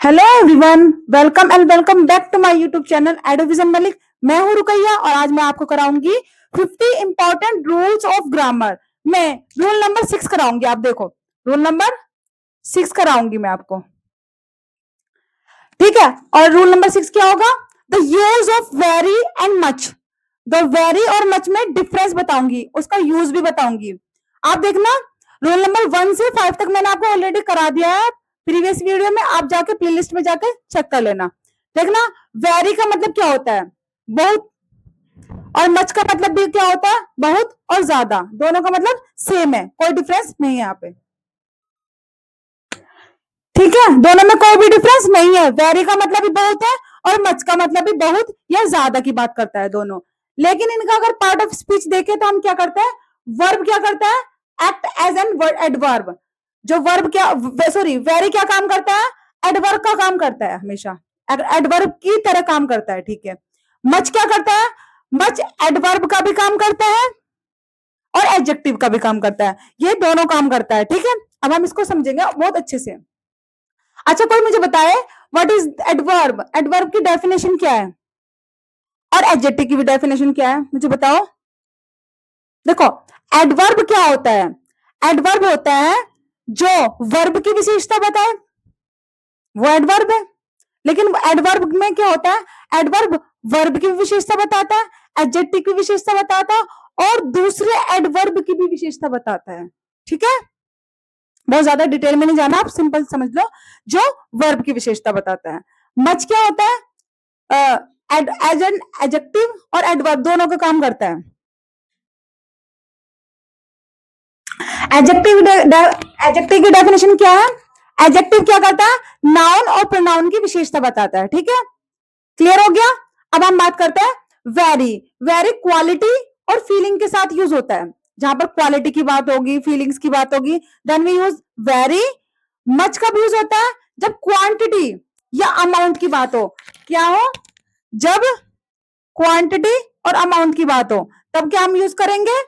Hello everyone, welcome and welcome back to my YouTube channel Edovision Malik. मैं हूं रुकैया और आज मैं आपको कराऊंगी 50 इंपॉर्टेंट रूल्स ऑफ ग्रामर। मैं रूल नंबर 6 कराऊंगी। आप देखो, रूल नंबर 6 कराऊंगी मैं आपको, ठीक है। और रूल नंबर 6 क्या होगा? The use of very and much. The very और मच में डिफरेंस बताऊंगी, उसका यूज भी बताऊंगी। आप देखना, रूल नंबर 1 से 5 तक मैंने आपको ऑलरेडी करा दिया है प्रीवियस वीडियो में। आप जाके प्लेलिस्ट में जाके चेक कर लेना। देखना, वेरी का मतलब क्या होता है? बहुत। और मच का मतलब भी क्या होता है? बहुत और ज्यादा। दोनों का मतलब सेम है, कोई डिफरेंस नहीं है यहाँ पे, ठीक है। दोनों में कोई भी डिफरेंस नहीं है। वेरी का मतलब भी बहुत है और मच का मतलब भी बहुत या ज्यादा की बात करता है, दोनों। लेकिन इनका अगर पार्ट ऑफ स्पीच देखे तो हम क्या करते हैं? वर्ब क्या करता है? Act as an adverb. जो वर्ब क्या, सॉरी, वेरी क्या काम करता है? एडवर्ब का काम करता है, हमेशा एडवर्ब की तरह काम करता है, ठीक है। मच क्या करता है? मच एडवर्ब का भी काम करता है और एडजेक्टिव का भी काम करता है। ये दोनों काम करता है, ठीक है। अब हम इसको समझेंगे बहुत अच्छे से। अच्छा, कोई मुझे बताए व्हाट इज एडवर्ब? एडवर्ब की डेफिनेशन क्या है और एडजेक्टिव की भी डेफिनेशन क्या है, मुझे बताओ। देखो, एडवर्ब क्या होता है? एडवर्ब होता है जो वर्ब की विशेषता बताए, वो एडवर्ब है। लेकिन एडवर्ब में क्या होता है? एडवर्ब वर्ब की विशेषता बताता है, एडजेक्टिव की विशेषता बताता है और दूसरे एडवर्ब की भी विशेषता बताता है, ठीक है। बहुत ज्यादा डिटेल में नहीं जाना, आप सिंपल समझ लो। जो वर्ब की विशेषता बताता है। मच क्या होता है? एज एन एडजेक्टिव और एडवर्ब दोनों का काम करता है। एडजेक्टिव एडजेक्टिव की डेफिनेशन क्या है? एडजेक्टिव क्या करता है? नाउन और प्रोनाउन की विशेषता बताता है, ठीक है। क्लियर हो गया? अब हम बात करते हैं वेरी। वेरी क्वालिटी और फीलिंग के साथ यूज होता है। जहां पर क्वालिटी की बात होगी, फीलिंग्स की बात होगी, then we use very. Much का भी यूज होता है जब क्वांटिटी या अमाउंट की बात हो। क्या हो? जब क्वांटिटी और अमाउंट की बात हो, तब क्या हम यूज करेंगे?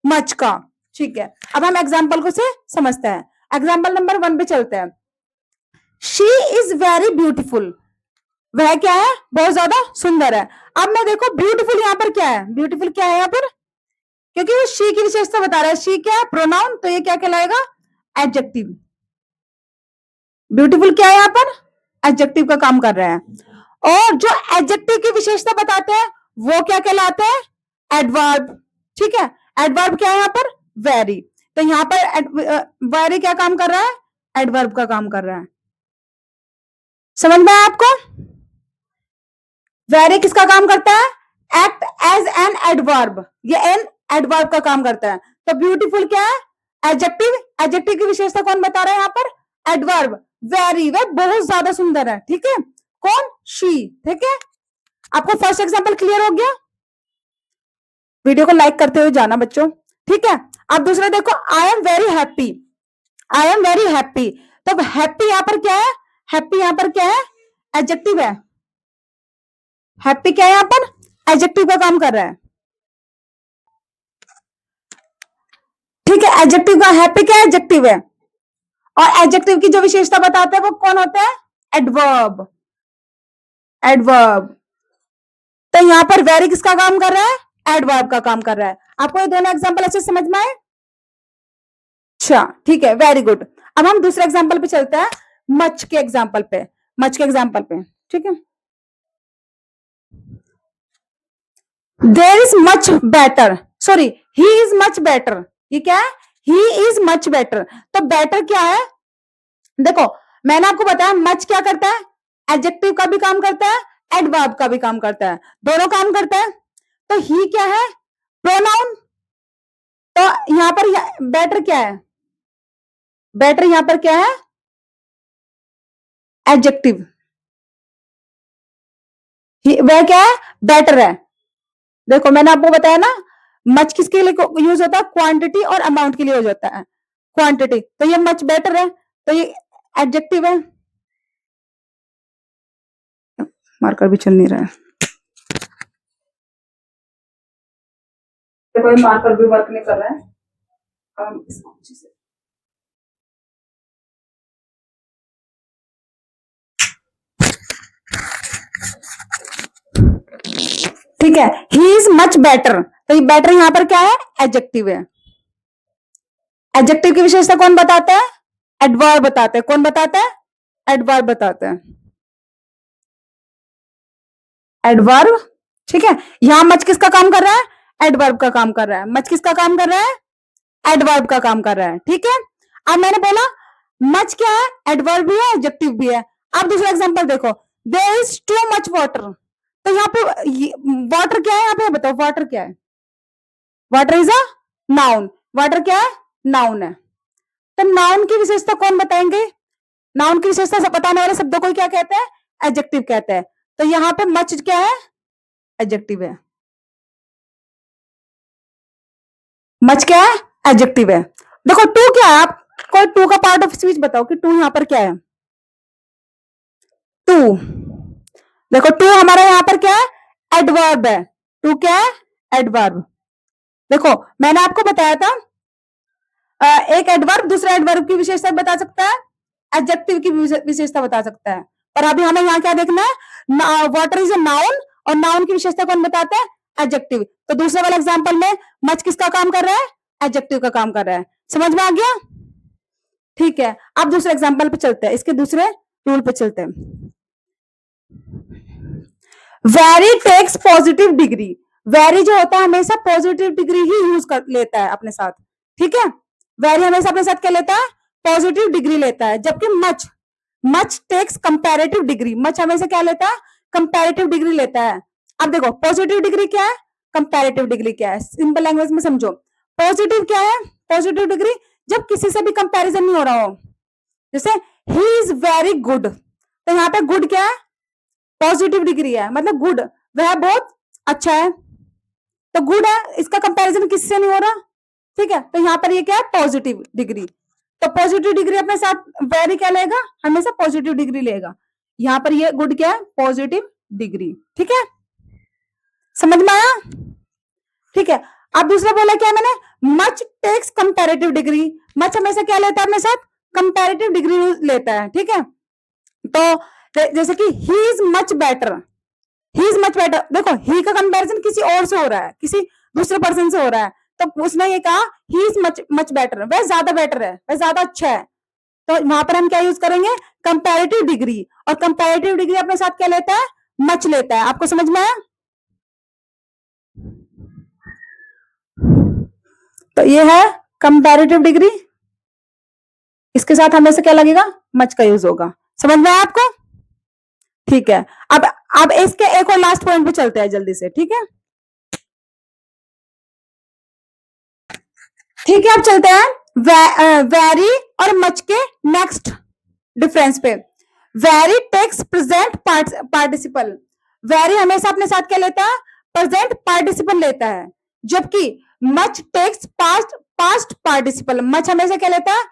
मच का, ठीक है। अब हम एग्जाम्पल को से समझते हैं। एग्जाम्पल नंबर 1 पे चलते हैं। She is very beautiful. वह क्या है? बहुत ज्यादा सुंदर है। अब मैं देखो, ब्यूटीफुल यहाँ पर क्या है? ब्यूटीफुल क्या है यहाँ पर? क्योंकि वो शी की विशेषता बता रहा है। शी क्या है? प्रोनाउन, तो ये क्या कहलाएगा? एडजेक्टिव। ब्यूटीफुल क्या है यहाँ पर? एडजेक्टिव का काम कर रहा है। और जो एडजेक्टिव की विशेषता बताते हैं वो क्या कहलाते हैं? एडवर्ब, ठीक है। एडवर्ब क्या है यहाँ पर? वेरी। तो यहाँ पर वेरी क्या काम कर रहा है? एडवर्ब का काम कर रहा है। समझ में आया आपको? वेरी किसका काम करता है? Act as an adverb. ये एन एडवर्ब का काम करता है। तो ब्यूटीफुल क्या है? एडजेक्टिव। एडजेक्टिव की विशेषता कौन बता रहा है यहाँ पर? एडवर्ब। वेरी, वह बहुत ज्यादा सुंदर है, ठीक है। कौन? शी, ठीक है। आपको फर्स्ट एग्जांपल क्लियर हो गया? वीडियो को लाइक करते हुए जाना बच्चों, ठीक है। अब दूसरा देखो, I am very happy. I am very happy. तो हैप्पी यहां पर क्या है? हैप्पी यहां पर क्या है? एडजेक्टिव है। हैप्पी क्या है यहां पर? एडजेक्टिव का काम कर रहा है, ठीक है। एडजेक्टिव का, हैप्पी क्या एडजेक्टिव है। और एडजेक्टिव की जो विशेषता बताते हैं वो कौन होता है? एडवर्ब। एडवर्ब। तो यहां पर वेरी किसका काम कर रहा है? एडवर्ब का काम कर रहा है। आपको ये दोनों एग्जांपल अच्छे समझ में आए? अच्छा, ठीक है, वेरी गुड। अब हम दूसरे एग्जांपल पे चलते हैं, मच के एग्जांपल पे। मच के एग्जांपल पे, ठीक है। There is much better, sorry, he is much better. ये क्या है? He is much better. तो बेटर क्या है? देखो, मैंने आपको बताया मच क्या करता है? एडजेक्टिव का भी काम करता है, एडवर्ब का भी काम करता है, दोनों काम करता है। तो ही क्या है? प्रोनाउन। तो यहां पर बेटर क्या है? बेटर यहां पर क्या है? एडजेक्टिव। वह क्या है? बेटर है। देखो, मैंने आपको बताया ना, मच किसके लिए यूज होता है? क्वांटिटी और अमाउंट के लिए यूज होता है। क्वांटिटी, तो ये मच बेटर है, तो ये एडजेक्टिव है। मार्कर भी चल नहीं रहा है, देखो ये मार्कर भी वर्क नहीं कर रहा है। हम इसको अच्छे से, ठीक है, ही इज मच बेटर, तो ये बेटर यहां पर क्या है, एडजेक्टिव है। एडजेक्टिव की विशेषता कौन बताता है, एडवर्ब बताते हैं। कौन बताता है, एडवर्ब बताते हैं, एडवर्ब। ठीक है, यहां मच किसका काम कर रहा है, एडवर्ब का काम कर रहा है। मच किसका काम कर रहा है, एडवर्ब का काम कर रहा है। ठीक है, अब मैंने बोला मच क्या है, एडवर्ब भी है, एडजेक्टिव भी है। अब दूसरा एग्जांपल देखो, there is too much water, तो यहाँ पे वाटर क्या है, यहाँ पे बताओ वाटर क्या है, water is a noun, water क्या है, नाउन है। तो नाउन की विशेषता कौन बताएंगे, नाउन की विशेषता सब बताने वाले शब्दों को क्या कहते हैं, एडजेक्टिव कहते हैं। तो यहाँ पे मच क्या है, एडजेक्टिव है, मच क्या है, एडजेक्टिव है। देखो टू क्या है, आप कोई टू का पार्ट ऑफ स्पीच बताओ कि टू यहाँ पर क्या है, टू। देखो टू हमारा यहाँ पर क्या है, एडवर्ब है, टू क्या है, एडवर्ब। देखो मैंने आपको बताया था एक एडवर्ब दूसरा एडवर्ब की विशेषता बता सकता है, एडजेक्टिव की विशेषता बता सकता है। पर अभी हमें यहाँ क्या देखना है, वाटर इज अ नाउन, और नाउन की विशेषता कौन बताता है, एडजेक्टिव। तो दूसरे वाले एग्जाम्पल में मच किसका काम कर रहा है, एडजेक्टिव का काम कर रहा है। समझ में आ गया, ठीक है। अब दूसरे एग्जाम्पल पे चलते हैं, इसके दूसरे रूल पे चलते हैं। Very takes positive degree, very जो होता है हमेशा पॉजिटिव डिग्री ही यूज कर लेता है अपने साथ। ठीक है, वेरी हमेशा अपने साथ क्या लेता है, पॉजिटिव डिग्री लेता है। जबकि much, much takes comparative degree, much हमेशा क्या लेता है, कंपैरेटिव डिग्री लेता है। अब देखो पॉजिटिव डिग्री क्या है, कंपैरेटिव डिग्री क्या है, सिंपल लैंग्वेज में समझो। पॉजिटिव क्या है, पॉजिटिव डिग्री जब किसी से भी कंपैरिजन नहीं हो रहा हो, जैसे ही इज वेरी गुड, तो यहाँ पे गुड क्या है, पॉजिटिव डिग्री है, मतलब गुड, वह बहुत अच्छा है, तो गुड है, इसका कंपैरिजन किससे नहीं हो रहा। ठीक है, तो यहाँ पर ये क्या है, पॉजिटिव डिग्री। तो पॉजिटिव डिग्री अपने साथ वेरी क्या लेगा, हमेशा पॉजिटिव डिग्री लेगा। यहाँ पर ये गुड क्या है, पॉजिटिव डिग्री। ठीक है, समझ में आया, ठीक है। अब दूसरा बोला क्या मैंने, much takes comparative degree, much हमेशा क्या लेता है अपने साथ, कंपैरेटिव डिग्री लेता है। ठीक है, तो जैसे कि he is much better, he is much better, देखो ही का कंपैरिजन किसी और से हो रहा है, किसी दूसरे पर्सन से हो रहा है, तो उसने ये कहा he is much much better, वह ज्यादा बेटर है, वह ज्यादा अच्छा है। तो वहां पर हम क्या यूज करेंगे, कंपैरेटिव डिग्री, और कंपैरेटिव डिग्री अपने साथ क्या लेता है, मच लेता है। आपको समझ में आया, तो ये है कंपैरेटिव डिग्री, इसके साथ हमेशा क्या लगेगा, मच का यूज होगा। समझ में आया आपको, ठीक है। अब इसके एक और लास्ट पॉइंट पे चलते हैं जल्दी से, ठीक है, ठीक है। अब चलते हैं वेरी और मच के नेक्स्ट डिफरेंस पे। Very takes present participle, very हमेशा अपने साथ क्या लेता है, प्रेजेंट पार्टिसिपल लेता है। जबकि much takes past past participle, much हमेशा क्या लेता है,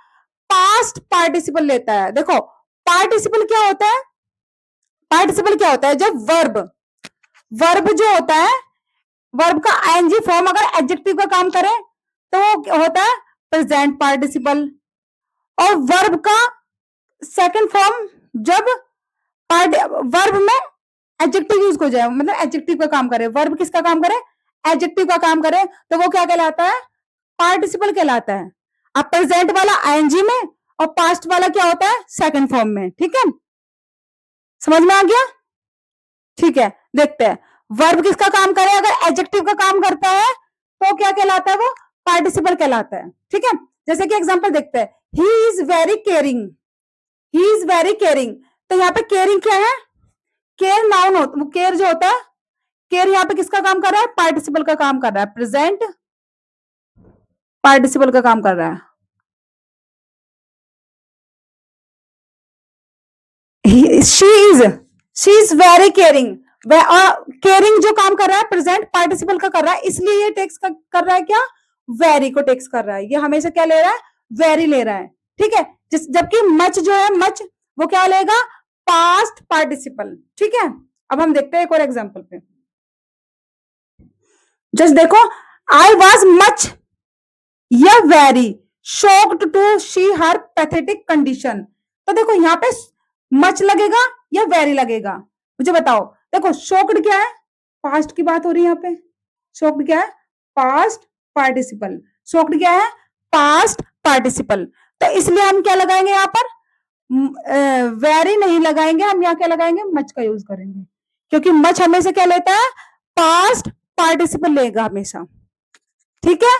पास्ट पार्टिसिपल लेता है। देखो पार्टिसिपल क्या होता है, पार्टिसिपल क्या होता है, जब वर्ब, वर्ब जो होता है, वर्ब का आईएनजी फॉर्म अगर एडजेक्टिव का काम करे तो वो होता है प्रेजेंट पार्टिसिपल। और वर्ब का सेकंड फॉर्म जब वर्ब में एडजेक्टिव यूज हो जाए, मतलब एडजेक्टिव का काम करे, वर्ब किसका काम करे, एडजेक्टिव का काम करे, तो वो क्या कहलाता है, पार्टिसिपल कहलाता है। अब प्रेजेंट वाला आईएनजी में और पास्ट वाला क्या होता है, सेकंड फॉर्म में। ठीक है, समझ में आ गया, ठीक है। देखते हैं वर्ब किसका काम करे, अगर एडजेक्टिव का काम करता है तो क्या कहलाता है, वो पार्टिसिपल कहलाता है। ठीक है, जैसे कि एग्जांपल देखते हैं, he is very caring, he is very caring, तो यहाँ पे केयरिंग क्या है, केयर नाउन होता, केयर जो होता है, केयर यहाँ पे किसका काम कर रहा है, पार्टिसिपल का काम कर रहा है, प्रेजेंट पार्टिसिपल का काम कर रहा है। She is very caring, caring जो काम कर रहा है प्रेजेंट पार्टिसिपल का कर रहा है, इसलिए ये टेक्स कर रहा है क्या, वेरी को टेक्स कर रहा है। ये हमेशा क्या ले रहा है, वेरी ले रहा है। ठीक है, जबकि मच जो है, मच वो क्या लेगा, पास्ट पार्टिसिपल। ठीक है, अब हम देखते हैं एक और एग्जांपल पे, जस्ट देखो, आई वॉज मच या very shocked to see her pathetic condition. तो देखो यहाँ पे मच लगेगा या वेरी लगेगा, मुझे बताओ। देखो शॉक्ड क्या है, पास्ट की बात हो रही है यहाँ पे, शॉक्ड क्या है, पास्ट पार्टिसिपल, शॉक्ड क्या है, पास्ट पार्टिसिपल। तो इसलिए हम क्या लगाएंगे यहाँ पर, वेरी नहीं लगाएंगे, हम यहाँ क्या लगाएंगे, मच का यूज करेंगे, क्योंकि मच हमेशा क्या लेता है, पास्ट पार्टिसिपल लेगा हमेशा। ठीक है,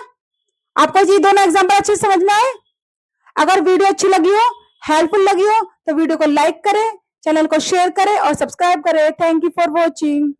आपको ये दोनों एग्जांपल अच्छे से समझ में आए? अगर वीडियो अच्छी लगी हो, हेल्पफुल लगी हो, तो वीडियो को लाइक करें, चैनल को शेयर करें और सब्सक्राइब करें। Thank you for watching.